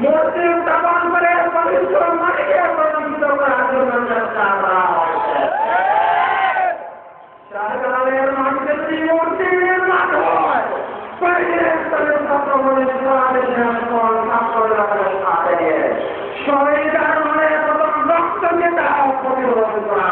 মসজিদ স্থাপন করে পবিত্র মাটিকে প্রতিষ্ঠিত করার জন্য চেষ্টা করা হয়েছে। শাহজালালের মাটিতে যদি মূর্তি নির্মাণ হয়, শহীদার মানে প্রথম রক্তকে তা প্রতিরোধ করা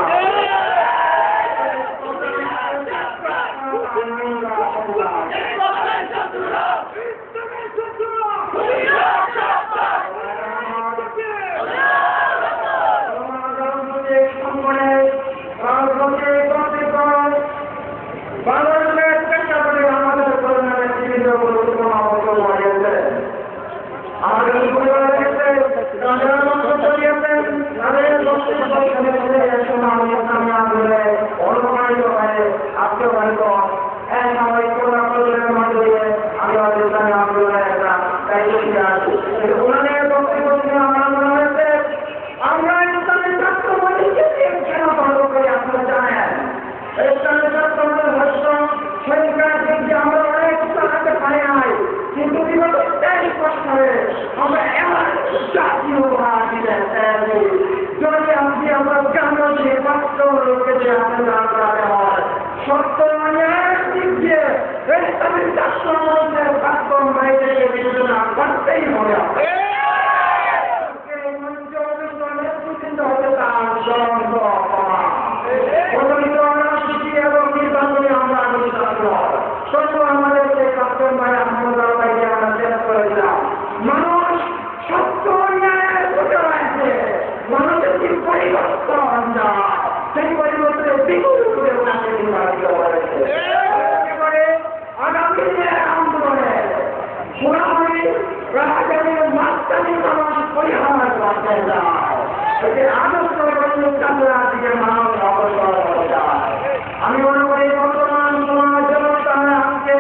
আমি মনে করি বর্তমান সমাজ জনতা আমাকে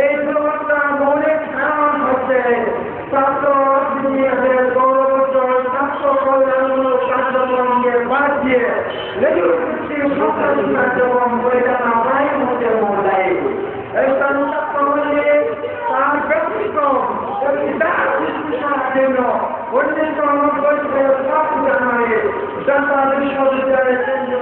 এই দুর্ঘটনা মৌলিক কারণ হচ্ছে ছাত্র গৌরবোজ্জ্বল ছাত্র কল্যাণমূলক কার্যক্রমকে বাদ দিয়ে লেজুর সন্ত্রাসী কার্যক্রম পরিচালনা প্রায় মধ্যে মহলায় এই ছাত্র বললে তার ব্যক্তিক্রম জন্য 1990 সালের 7 জানুয়ারি ঢাকা বিশ্ববিদ্যালয়ের কেন্দ্রীয়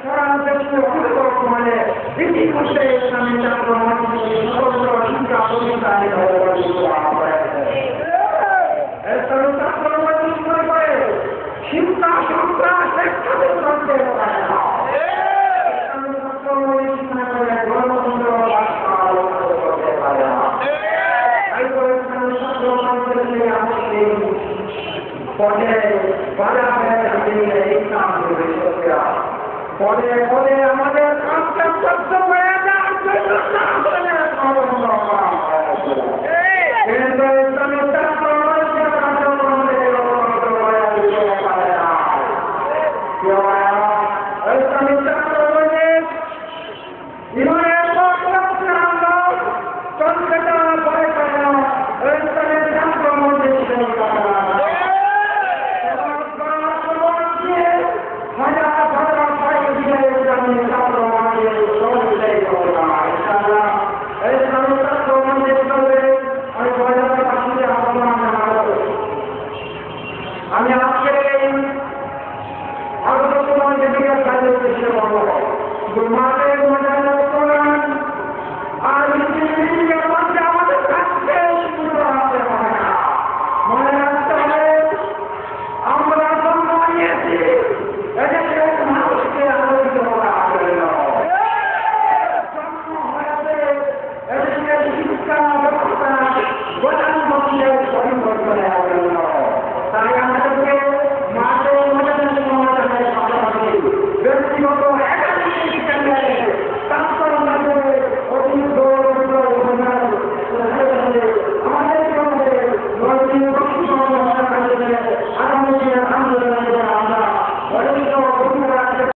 সারা দেশের বর্তমানে ইতিমধ্যে ইসলামী ছাত্র শিক্ষা প্রতিষ্ঠানে শিক্ষা সন্ত্রাস একসাথে চলতে পারে না। গণতন্ত্র করতে পারে না। পরে পরে আমাদের কাজটা সহ্য হয়ে যাওয়ার জন্য